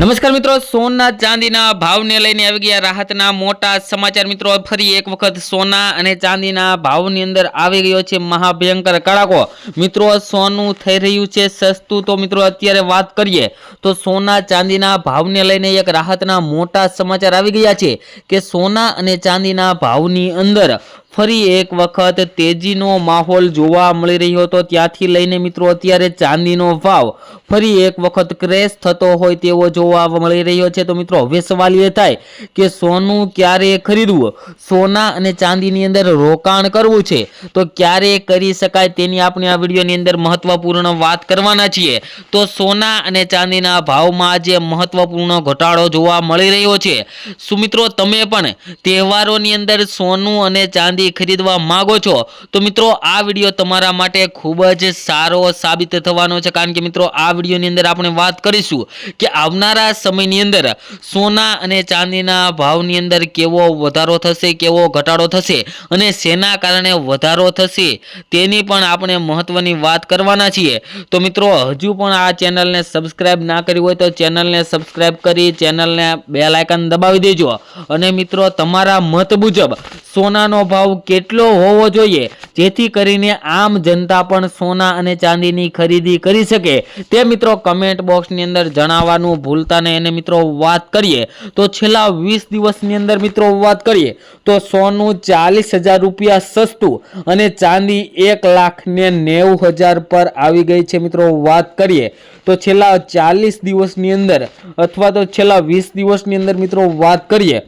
નમસ્કાર મિત્રો, સોના ચાંદીના ભાવને લઈને આવી ગયા રાહતના મોટા સમાચાર। મિત્રો ફરી એક વખત સોના અને ચાંદીના ભાવની અંદર આવી ગયો છે મહાભયંકર કડાકો। મિત્રો સોનું થઈ રહ્યું છે સસ્તું। તો મિત્રો અત્યારે વાત કરીએ તો સોના ચાંદીના ભાવને લઈને એક રાહતના મોટા સમાચાર આવી ગયા છે કે સોના અને ચાંદીના ભાવની અંદર ફરી એક વખત તેજીનો માહોલ જોવા મળી રહ્યો હતો। ત્યાંથી લઈને મિત્રો અત્યારે ચાંદીનો ભાવ ફરી એક વખત ક્રેશ થતો હોય તેવો જોવા મળી રહ્યો છે। તો મિત્રો હવે સવાલ એ થાય કે સોનું ક્યારે ખરીદવું, સોના અને ચાંદીની અંદર રોકાણ કરવું છે તો ક્યારે કરી શકાય તેની આપણે આ વિડીયોની અંદર મહત્વપૂર્ણ વાત કરવાના છીએ। તો સોના અને ચાંદીના ભાવમાં આજે મહત્વપૂર્ણ ઘટાડો જોવા મળી રહ્યો છે। શું મિત્રો તમે પણ તહેવારોની અંદર સોનું અને ચાંદી ખરીદવા માંગો છો તો મિત્રો આ વિડીયો તમારા માટે ખૂબ જ સારો સાબિત થવાનો છે, કારણ કે મિત્રો આ વિડીયોની અંદર આપણે વાત કરીશું કે આવનારા સમયની અંદર સોના અને ચાંદીના ભાવની અંદર કેવો વધારો થશે, કેવો ઘટાડો થશે અને શેના કારણે વધારો થશે તેની પણ આપણે મહત્વની વાત કરવાના છીએ। તો મિત્રો હજુ પણ આ ચેનલને સબસ્ક્રાઇબ ના કરી હોય તો ચેનલને સબસ્ક્રાઇબ કરી ચેનલને બેલ આઇકન દબાવી દેજો અને મિત્રો તમારા મત મુજબ સોનાનો ભાવ કેટલો હોવો જોઈએ જેથી કરીને આમ જનતા પણ સોના અને ચાંદીની ખરીદી કરી શકે તે મિત્રો કમેન્ટ બોક્સની અંદર જણાવવાનું ભૂલતા નહીં। અને મિત્રો વાત કરીએ તો છેલ્લા 20 દિવસની અંદર મિત્રો વાત કરીએ તો સોનું 40,000 રૂપિયા સસ્તું અને ચાંદી 1,90,000 પર આવી ગઈ છે। મિત્રો વાત કરીએ તો છેલ્લા 40 દિવસની અંદર અથવા તો છેલ્લા 20 દિવસની અંદર મિત્રો વાત કરીએ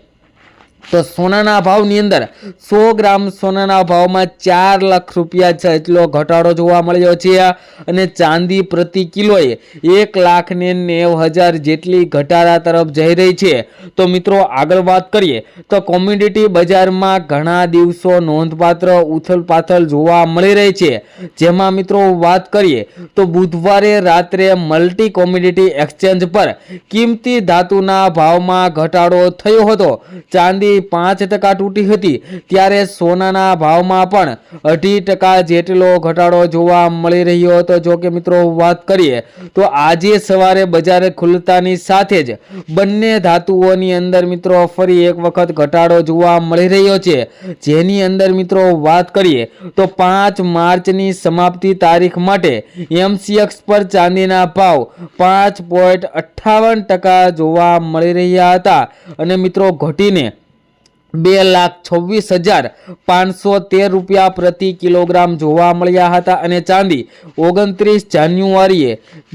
તો સોનાના ભાવની અંદર 100 ગ્રામ સોનાના ભાવમાં 4 લાખ રૂપિયા જેટલો ઘટાડો જોવા મળ્યો છે અને ચાંદી પ્રતિ કિલોએ 1,90,000 જેટલી ઘટાડા તરફ જઈ રહી છે। તો મિત્રો આગળ વાત કરીએ તો કોમોડિટી બજારમાં ઘણા દિવસો નોંધપાત્ર ઉથલપાથલ જોવા મળી રહી છે, જેમાં મિત્રો વાત કરીએ તો બુધવારે રાત્રે મલ્ટી કોમોડિટી એક્સચેન્જ પર કિંમતી ધાતુના ભાવમાં ઘટાડો થયો હતો। ચાંદી 5% તૂટી હતી ત્યારે સોનાના ભાવમાં પણ 2.5% જેટલો ઘટાડો જોવા મળી રહ્યો હતો। જો કે મિત્રો વાત કરીએ તો આજે સવારે બજાર ખુલતાની સાથે જ બંને ધાતુઓની અંદર મિત્રો ફરી એક વખત ઘટાડો જોવા મળી રહ્યો છે, જેની અંદર મિત્રો વાત કરીએ તો 5 માર્ચની સમાપ્તિ તારીખ માટે MCX પર ચાંદીના ભાવ 5.58% જોવા મળી રહ્યા હતા અને મિત્રો ઘટીને 2,26,513 રૂપિયા પ્રતિ કિલોગ્રામ જોવા મળ્યા હતા અને ચાંદી 29 જાન્યુઆરીએ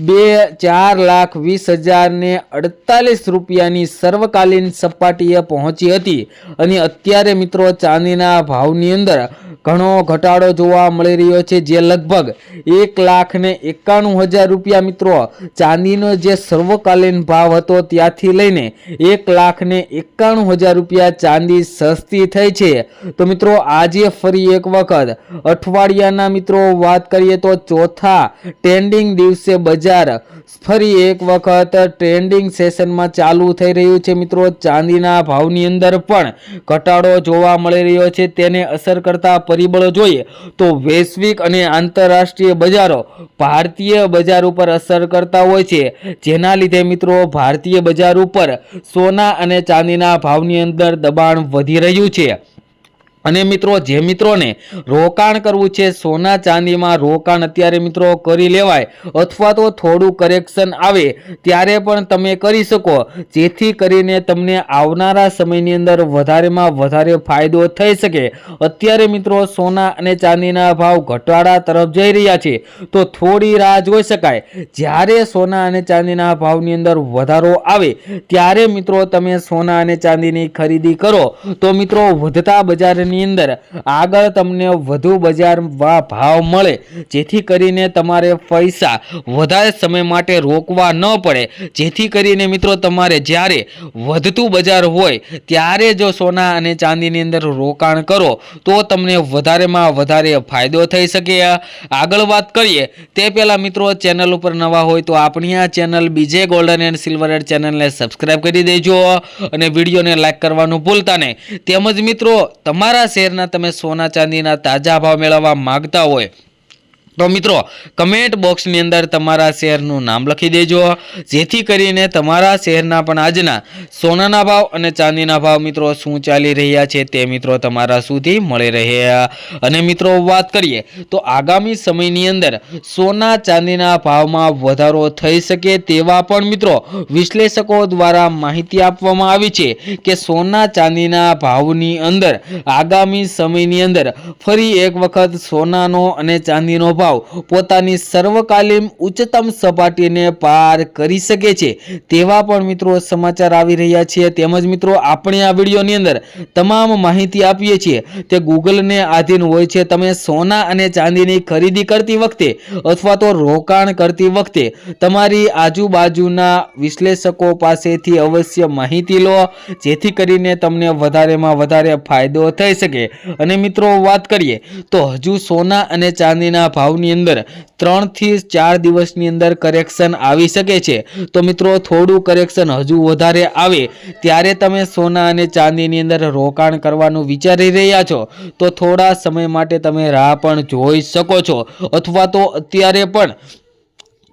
4,20,048 રૂપિયાની સર્વકાલીન સપાટીએ પહોંચી હતી અને અત્યારે મિત્રો ચાંદીના ભાવની અંદર ઘણો ઘટાડો જોવા મળી રહ્યો છે, જે લગભગ 1,91,000 રૂપિયા મિત્રો ચાંદીનો જે સર્વકાલીન ભાવ હતો ત્યાંથી લઈને 1,91,000 રૂપિયા ચાંદી સસ્તી થઈ છે। તો મિત્રો આજે ફરી એક વખત અઠવાડિયાના મિત્રો વાત કરીએ તો ચોથા ટ્રેન્ડિંગ દિવસે બજાર ફરી એક વખત ટ્રેન્ડિંગ સેશનમાં ચાલુ થઈ રહ્યું છે। મિત્રો ચાંદીના ભાવની અંદર પણ ઘટાડો જોવા મળી રહ્યો છે। તેને અસર કરતા પરિબળો જોઈએ તો વૈશ્વિક અને આંતરરાષ્ટ્રીય બજારો ભારતીય બજાર ઉપર અસર કરતા હોય છે, જેના લીધે મિત્રો ભારતીય બજાર ઉપર સોના અને ચાંદીના ભાવની અંદર દબાણ વધી રહ્યું છે। અને મિત્રો જે મિત્રોને રોકાણ કરવું છે સોના ચાંદીમાં રોકાણ અત્યારે મિત્રો કરી લેવાય અથવા તો થોડું કરેક્શન આવે ત્યારે પણ તમે કરી શકો, જેથી કરીને તમને આવનારા સમયની અંદર વધારેમાં વધારે ફાયદો થઈ શકે। અત્યારે મિત્રો સોના અને ચાંદીના ભાવ ઘટાડા તરફ જઈ રહ્યા છે તો થોડી રાહ જોઈ શકાય। જ્યારે સોના અને ચાંદીના ભાવની અંદર વધારો આવે ત્યારે મિત્રો તમે સોના અને ચાંદીની ખરીદી કરો તો મિત્રો વધતા બજારની અંદર આગળ તમને વધુ બજાર ભાવ મળે, જેથી કરીને તમારે પૈસા વધારે સમય માટે રોકવા ન પડે, જેથી કરીને મિત્રો તમારે જ્યારે વધતું બજાર હોય ત્યારે જો સોના અને ચાંદીની અંદર રોકાણ કરો તો તમને વધારેમાં વધારે ફાયદો થઈ શકે। આગળ વાત કરીએ તે પહેલા મિત્રો ચેનલ ઉપર નવા હોય તો આપણી આ ચેનલ બીજે ગોલ્ડન એન્ડ સિલ્વર એડ ચેનલને સબસ્ક્રાઇબ કરી દેજો અને વિડીયોને લાઈક કરવાનું ભૂલતા નહીં। તેમજ મિત્રો તમારા શેરના તમે સોના ચાંદીના તાજા ભાવ મેળવવા માંગતા હોય તો મિત્રો કમેન્ટ બોક્સની અંદર તમારા શહેરનું નામ લખી દેજો, જેથી કરીને તમારા શહેરના પણ આજના સોનાના ભાવ અને ચાંદીના ભાવ મિત્રો શું ચાલી રહ્યા છે તે મિત્રો તમારા સુધી મળી રહે। અને મિત્રો વાત કરીએ તો આગામી સમયની અંદર સોના ચાંદીના ભાવમાં વધારો થઈ શકે તેવા પણ મિત્રો વિશ્લેષકો દ્વારા માહિતી આપવામાં આવી છે કે સોના ચાંદીના ભાવની અંદર આગામી સમયની અંદર ફરી એક વખત સોનાનો અને ચાંદીનો ભાવ પોતાની સર્વકાલીન ઉચ્ચતમ સપાટીને પાર કરી શકે છે તેવા પણ મિત્રો સમાચાર આવી રહ્યા છે। તેમજ મિત્રો આપણે આ વિડીયોની અંદર તમામ માહિતી આપીએ છીએ તે ગૂગલને આધીન હોય છે। તમે સોના અને ચાંદીની ખરીદી કરતી વખતે અથવા તો રોકાણ કરતી વખતે તમારી આજુબાજુના વિશ્લેષકો પાસેથી અવશ્ય માહિતી લો, જેથી કરીને તમને વધારેમાં વધારે ફાયદો થઈ શકે। અને મિત્રો વાત કરીએ તો હજુ સોના અને ચાંદીના ભાવની અંદર 3 થી 4 દિવસની અંદર કરેક્શન આવી શકે છે। તો મિત્રો થોડું કરેક્શન હજુ વધારે આવે ત્યારે તમે સોના અને ચાંદીની અંદર રોકાણ કરવાનું વિચારી રહ્યા છો તો થોડા સમય માટે તમે રાહ પણ જોઈ શકો છો, અથવા તો અત્યારે પણ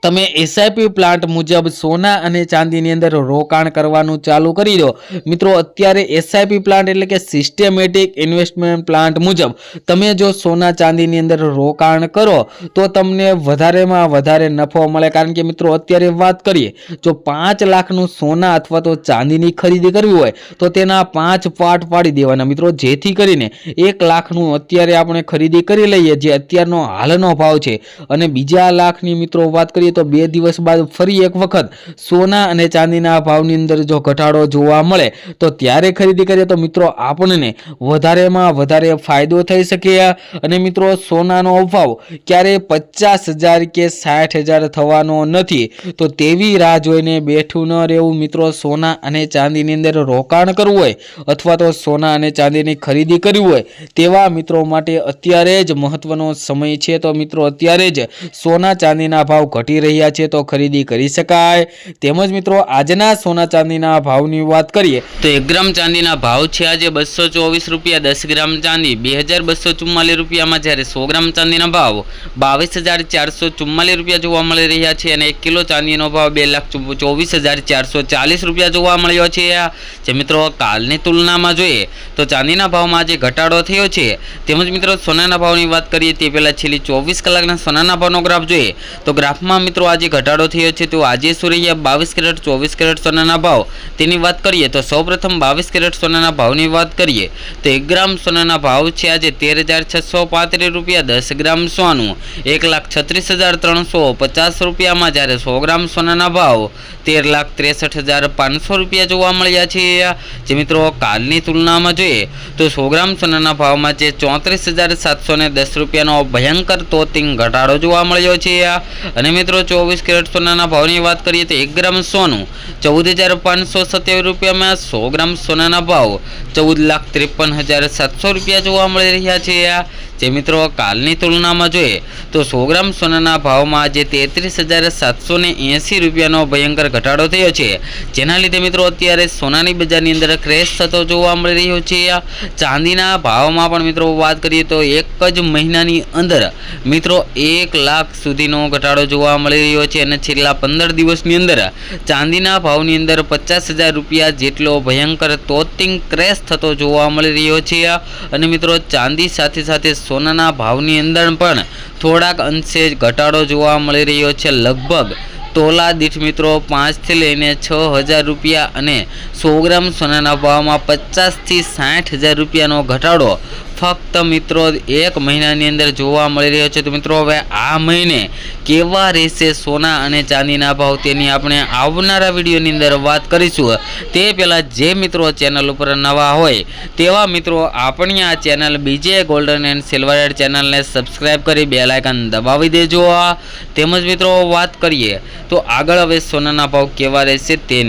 તમે એસઆઈપી પ્લાન્ટ મુજબ સોના અને ચાંદીની અંદર રોકાણ કરવાનું ચાલુ કરી દો। મિત્રો અત્યારે એસઆઈપી પ્લાન્ટ એટલે કે સિસ્ટેમેટિક ઇન્વેસ્ટમેન્ટ પ્લાન્ટ મુજબ તમે જો સોના ચાંદીની અંદર રોકાણ કરો તો તમને વધારેમાં વધારે નફો મળે। કારણ કે મિત્રો અત્યારે વાત કરીએ જો 5 લાખનું સોના અથવા તો ચાંદીની ખરીદી કરવી હોય તો તેના 5 પાર્ટ પાડી દેવાના મિત્રો, જેથી કરીને 1 લાખનું અત્યારે આપણે ખરીદી કરી લઈએ જે અત્યારનો હાલનો ભાવ છે, અને બીજા લાખની મિત્રો વાત કરીએ તો 2 દિવસ બાદ ફરી એક વખત સોના અને ચાંદીના ભાવની અંદર જો ઘટાડો જોવા મળે તો ત્યારે ખરીદી કરીએ તો મિત્રો આપણને વધારેમાં વધારે ફાયદો થઈ શકે। અને મિત્રો સોનાનો ભાવ ક્યારે 50,000 કે 60,000 થવાનો નથી, તો તેવી રાહ જોઈને બેઠું ન રહેવું મિત્રો। સોના અને ચાંદીની અંદર રોકાણ કરવું હોય અથવા તો સોના અને ચાંદીની ખરીદી કરવી હોય તેવા મિત્રો માટે અત્યારે જ મહત્વનો સમય છે। તો મિત્રો અત્યારે જ સોના ચાંદીના ભાવ ઘટી રહ્યા છે તો ખરીદી કરી શકાય। તેમજ મિત્રો આજના સોના ચાંદીના ભાવની વાત કરીએ તો 1 ગ્રામ ચાંદીના ભાવ છે આજે 224 રૂપિયા, 10 ગ્રામ ચાંદી 2244 રૂપિયામાં, જ્યારે 100 ગ્રામ ચાંદીના ભાવ 22,444 રૂપિયા જોવા મળી રહ્યા છે, અને 1 કિલો ચાંદીનો ભાવ 2,24,440 રૂપિયા જોવા મળ્યો છે। જે મિત્રો કાલની તુલનામાં જોઈએ તો ચાંદીના ભાવમાં આજે ઘટાડો થયો છે। તેમજ મિત્રો સોનાના ભાવની વાત કરીએ તે પહેલા છેલ્લી 24 કલાકના સોનાના ભાવનો ગ્રાફ જોઈએ તો ગ્રાફમાં મિત્રો આજે ઘટાડો થયો છે। તો આજે શું રહ્યા 22 કેરેટ 24 કેરેટ સોનાના ભાવ તેની વાત કરીએ તો સૌપ્રથમ 22 કેરેટ સોનાના ભાવની વાત કરીએ તો 1 ગ્રામ સોનાના ભાવ છે આજે 13,635 રૂપિયા, 10 ગ્રામ સોનું 1,36,350 રૂપિયામાં, જ્યારે 100 ગ્રામ સોનાના ભાવ 13,63,500 રૂપિયા જોવા મળ્યા છે। જે મિત્રો કાલની તુલનામાં જોઈએ તો 100 ગ્રામ સોનાના ભાવમાં જે 34,710 રૂપિયાનો ભયંકર તોતિંગ ઘટાડો જોવા મળ્યો છે। અને મિત્રો 24 કેરેટ સોનાના ભાવની વાત કરીએ તો 1 ગ્રામ સોનું 14,527 રૂપિયામાં, 100 ગ્રામ સોનાના ભાવ 14,53,700 રૂપિયા જોવા મળી રહ્યા છે। જે મિત્રો કાલની તુલનામાં જોઈએ તો 100 ગ્રામ સોનાના ભાવમાં આજે 33,780 રૂપિયાનો ભયંકર ઘટાડો થયો છે, જેના લીધે મિત્રો અત્યારે સોનાની બજારની અંદર ક્રેશ થતો જોવા મળી રહ્યો છે। ચાંદીના ભાવમાં પણ મિત્રો વાત કરીએ તો એક જ મહિનાની અંદર મિત્રો 1 લાખ સુધીનો ઘટાડો જોવા મળી રહ્યો છે, અને છેલ્લા 15 દિવસની અંદર ચાંદીના ભાવની અંદર 50,000 રૂપિયા જેટલો ભયંકર તોતિંગ ક્રેશ થતો જોવા મળી રહ્યો છે। અને મિત્રો ચાંદી સાથે સાથે સોનાના ભાવની અંદર પણ થોડાક અંશે ઘટાડો જોવા મળી રહ્યો છે। લગભગ તોલા દીઠ મિત્રો 5 થી લઈને 6,000 રૂપિયા, અને 100 ગ્રામ સોનાના ભાવમાં 50 થી 60,000 રૂપિયાનો ઘટાડો ફક્ત મિત્રો 1 મહિનાની અંદર જોવા મળી રહ્યો છે। તો મિત્રો હવે આ મહિને કેવા રહેશે સોના અને ચાંદીના ભાવ તેની આપણે આવનારા વિડીયોની અંદર વાત કરીશું। તે પહેલાં જે મિત્રો ચેનલ ઉપર નવા હોય તેવા મિત્રો આપણી આ ચેનલ બીજે ગોલ્ડન એન્ડ સિલ્વર ચેનલને સબસ્ક્રાઈબ કરી બેલ આઇકન દબાવી દેજો। તેમજ મિત્રો વાત કરીએ તો આગળ હવે સોનાના ભાવ કેવા રહેશે તેની